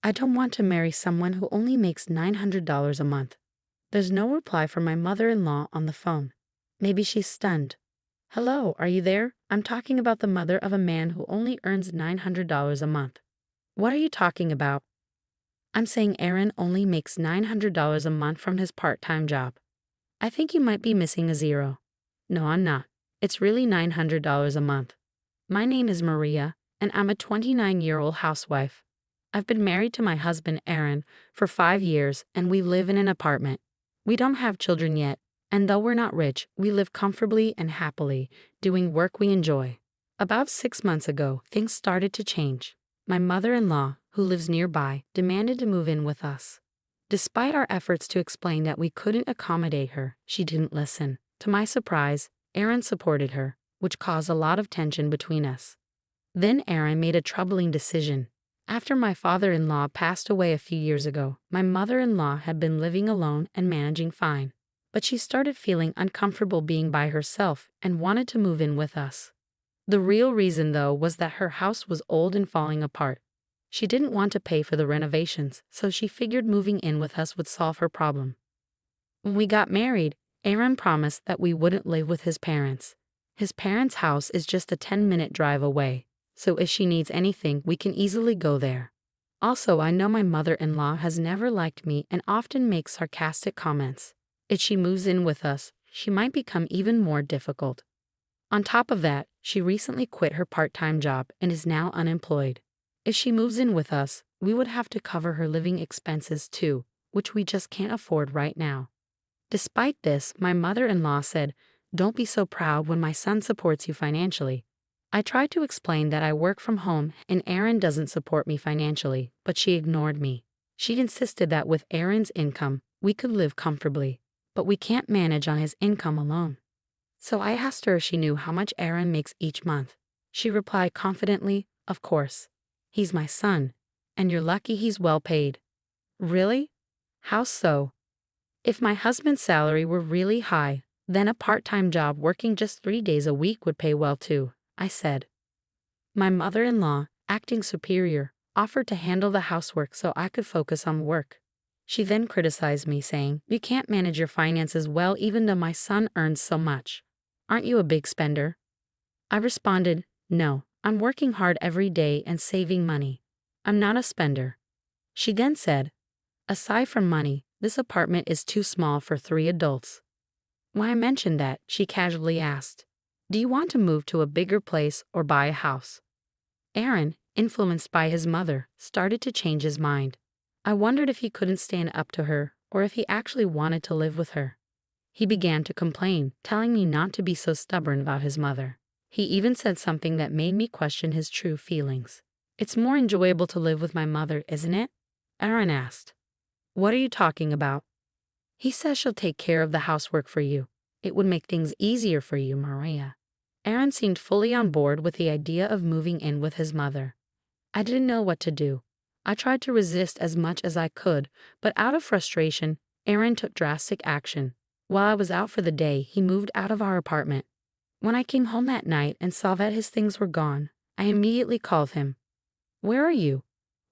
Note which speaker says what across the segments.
Speaker 1: I don't want to marry someone who only makes $900 a month. There's no reply from my mother-in-law on the phone. Maybe she's stunned. Hello, are you there? I'm talking about the mother of a man who only earns $900 a month. What are you talking about? I'm saying Aaron only makes $900 a month from his part-time job. I think you might be missing a zero. No, I'm not. It's really $900 a month. My name is Maria, and I'm a 29-year-old housewife. I've been married to my husband, Aaron, for 5 years, and we live in an apartment. We don't have children yet, and though we're not rich, we live comfortably and happily, doing work we enjoy. About 6 months ago, things started to change. My mother-in-law, who lives nearby, demanded to move in with us. Despite our efforts to explain that we couldn't accommodate her, she didn't listen. To my surprise, Aaron supported her, which caused a lot of tension between us. Then Aaron made a troubling decision. After my father-in-law passed away a few years ago, my mother-in-law had been living alone and managing fine. But she started feeling uncomfortable being by herself and wanted to move in with us. The real reason, though, was that her house was old and falling apart. She didn't want to pay for the renovations, so she figured moving in with us would solve her problem. When we got married, Aaron promised that we wouldn't live with his parents. His parents' house is just a 10-minute drive away, so if she needs anything, we can easily go there. Also, I know my mother-in-law has never liked me and often makes sarcastic comments. If she moves in with us, she might become even more difficult. On top of that, she recently quit her part-time job and is now unemployed. If she moves in with us, we would have to cover her living expenses too, which we just can't afford right now. Despite this, my mother-in-law said, "Don't be so proud when my son supports you financially." I tried to explain that I work from home and Aaron doesn't support me financially, but she ignored me. She insisted that with Aaron's income, we could live comfortably, but we can't manage on his income alone. So I asked her if she knew how much Aaron makes each month. She replied confidently, "Of course. He's my son, and you're lucky he's well paid." Really? How so? If my husband's salary were really high, then a part-time job working just 3 days a week would pay well too, I said. My mother-in-law, acting superior, offered to handle the housework so I could focus on work. She then criticized me, saying, "You can't manage your finances well even though my son earns so much. Aren't you a big spender?" I responded, "No, I'm working hard every day and saving money. I'm not a spender." She then said, "Aside from money, this apartment is too small for 3 adults." When I mentioned that, she casually asked, "Do you want to move to a bigger place or buy a house?" Aaron, influenced by his mother, started to change his mind. I wondered if he couldn't stand up to her or if he actually wanted to live with her. He began to complain, telling me not to be so stubborn about his mother. He even said something that made me question his true feelings. "It's more enjoyable to live with my mother, isn't it?" Aaron asked. "What are you talking about?" "He says she'll take care of the housework for you. It would make things easier for you, Maria." Aaron seemed fully on board with the idea of moving in with his mother. I didn't know what to do. I tried to resist as much as I could, but out of frustration, Aaron took drastic action. While I was out for the day, he moved out of our apartment. When I came home that night and saw that his things were gone, I immediately called him. "Where are you?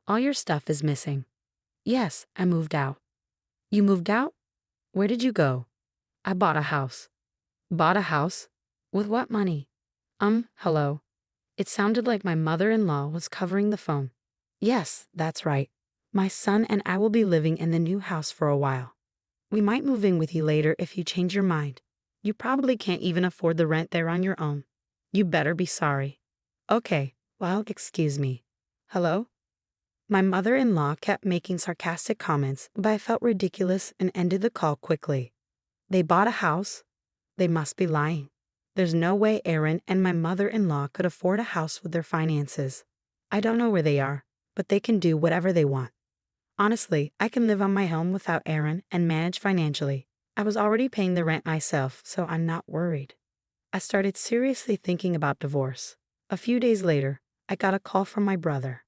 Speaker 1: All your stuff is missing." "Yes, I moved out." "You moved out? Where did you go?" "I bought a house." "Bought a house? With what money?" Hello." It sounded like my mother-in-law was covering the phone. "Yes, that's right. My son and I will be living in the new house for a while. We might move in with you later if you change your mind. You probably can't even afford the rent there on your own. You better be sorry." "Okay, well, excuse me. Hello?" My mother-in-law kept making sarcastic comments, but I felt ridiculous and ended the call quickly. They bought a house? They must be lying. There's no way Aaron and my mother-in-law could afford a house with their finances. I don't know where they are, but they can do whatever they want. Honestly, I can live on my own without Aaron and manage financially. I was already paying the rent myself, so I'm not worried. I started seriously thinking about divorce. A few days later, I got a call from my brother.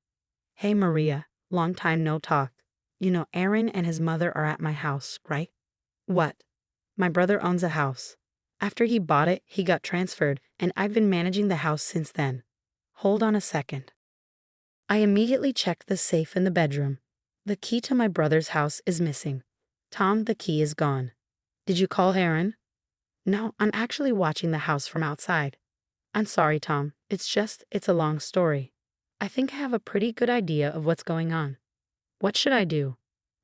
Speaker 1: "Hey Maria, long time no talk. You know Aaron and his mother are at my house, right?" "What?" "My brother owns a house. After he bought it, he got transferred, and I've been managing the house since then." "Hold on a second." I immediately checked the safe in the bedroom. The key to my brother's house is missing. Tom, the key is gone. Did you call Aaron? No, I'm actually watching the house from outside. I'm sorry, Tom. It's a long story. I think I have a pretty good idea of what's going on. What should I do?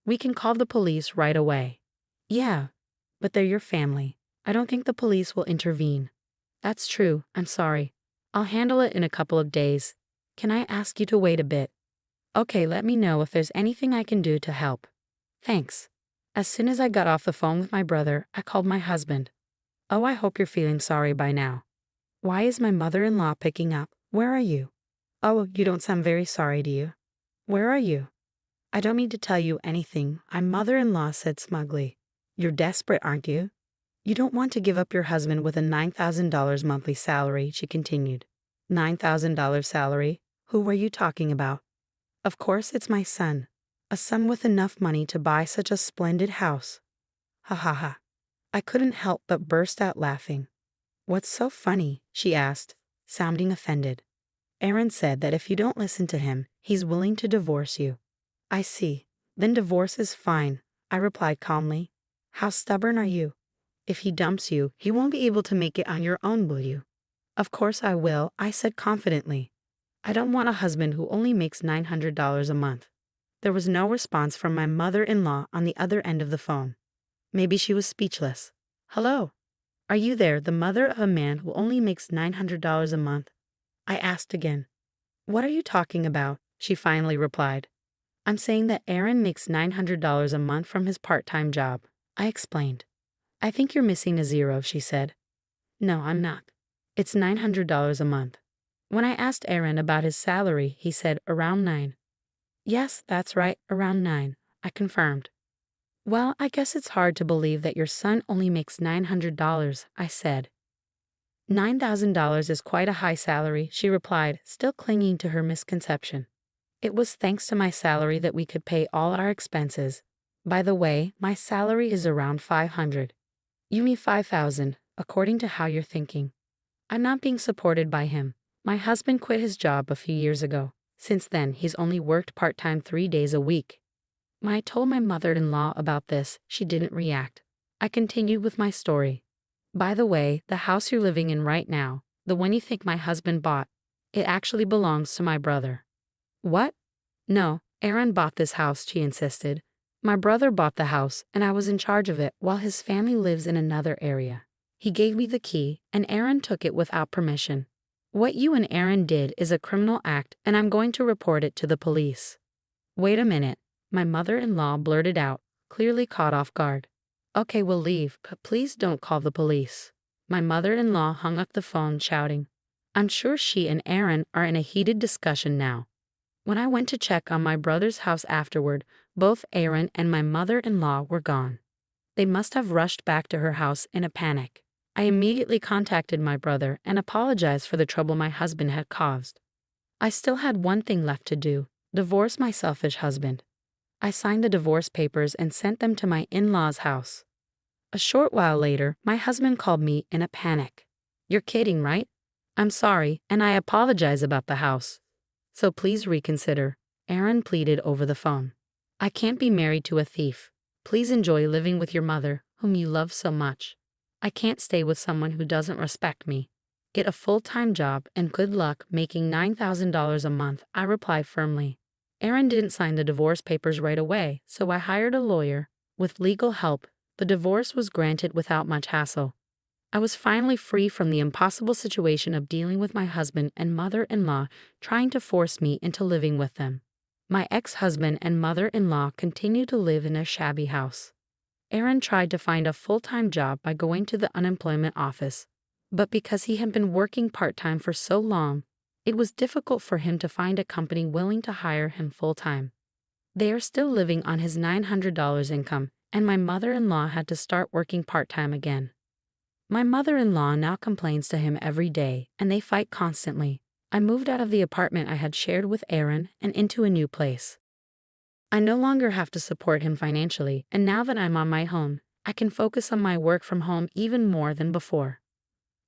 Speaker 1: We can call the police right away. Yeah, but they're your family. I don't think the police will intervene. That's true. I'm sorry. I'll handle it in a couple of days. Can I ask you to wait a bit? Okay, let me know if there's anything I can do to help. Thanks. As soon as I got off the phone with my brother, I called my husband. Oh, I hope you're feeling sorry by now. Why is my mother-in-law picking up? Where are you? Oh, you don't sound very sorry, do you? Where are you? I don't mean to tell you anything, my mother-in-law said smugly. You're desperate, aren't you? You don't want to give up your husband with a $9,000 monthly salary, she continued. $9,000 salary? Who were you talking about? Of course it's my son. A son with enough money to buy such a splendid house. Ha ha ha. I couldn't help but burst out laughing. What's so funny? She asked, sounding offended. Aaron said that if you don't listen to him, he's willing to divorce you. I see. Then divorce is fine, I replied calmly. How stubborn are you? If he dumps you, he won't be able to make it on your own, will you? Of course I will, I said confidently. I don't want a husband who only makes $900 a month. There was no response from my mother-in-law on the other end of the phone. Maybe she was speechless. Hello? Are you there, the mother of a man who only makes $900 a month? I asked again. What are you talking about? She finally replied. I'm saying that Aaron makes $900 a month from his part-time job. I explained. I think you're missing a zero, she said. No, I'm not. It's $900 a month. When I asked Aaron about his salary, he said around 9. Yes, that's right, around 9, I confirmed. Well, I guess it's hard to believe that your son only makes $900, I said. $9,000 is quite a high salary, she replied, still clinging to her misconception. It was thanks to my salary that we could pay all our expenses. By the way, my salary is around $500. You mean $5,000, according to how you're thinking. I'm not being supported by him. My husband quit his job a few years ago. Since then, he's only worked part-time 3 days a week. When I told my mother-in-law about this, she didn't react. I continued with my story. By the way, the house you're living in right now, the one you think my husband bought, it actually belongs to my brother. What? No, Aaron bought this house, she insisted. My brother bought the house, and I was in charge of it while his family lives in another area. He gave me the key, and Aaron took it without permission. What you and Aaron did is a criminal act, and I'm going to report it to the police. Wait a minute, my mother-in-law blurted out, clearly caught off guard. Okay, we'll leave, but please don't call the police. My mother-in-law hung up the phone, shouting. I'm sure she and Aaron are in a heated discussion now. When I went to check on my brother's house afterward, both Aaron and my mother-in-law were gone. They must have rushed back to her house in a panic. I immediately contacted my brother and apologized for the trouble my husband had caused. I still had one thing left to do, divorce my selfish husband. I signed the divorce papers and sent them to my in-laws' house. A short while later, my husband called me in a panic. You're kidding, right? I'm sorry, and I apologize about the house. So please reconsider, Aaron pleaded over the phone. I can't be married to a thief. Please enjoy living with your mother, whom you love so much. I can't stay with someone who doesn't respect me. Get a full-time job and good luck making $9,000 a month, I replied firmly. Aaron didn't sign the divorce papers right away, so I hired a lawyer. With legal help, the divorce was granted without much hassle. I was finally free from the impossible situation of dealing with my husband and mother-in-law trying to force me into living with them. My ex-husband and mother-in-law continued to live in their shabby house. Aaron tried to find a full-time job by going to the unemployment office, but because he had been working part-time for so long, it was difficult for him to find a company willing to hire him full-time. They are still living on his $900 income, and my mother-in-law had to start working part-time again. My mother-in-law now complains to him every day, and they fight constantly. I moved out of the apartment I had shared with Aaron and into a new place. I no longer have to support him financially, and now that I'm on my own, I can focus on my work from home even more than before.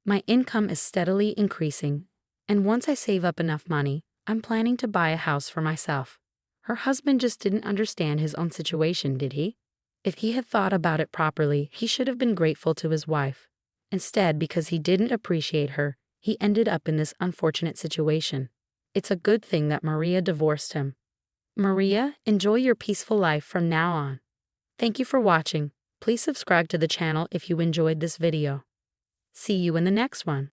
Speaker 1: My income is steadily increasing, and once I save up enough money, I'm planning to buy a house for myself. Her husband just didn't understand his own situation, did he? If he had thought about it properly, he should have been grateful to his wife. Instead, because he didn't appreciate her, he ended up in this unfortunate situation. It's a good thing that Maria divorced him. Maria, enjoy your peaceful life from now on. Thank you for watching. Please subscribe to the channel if you enjoyed this video. See you in the next one.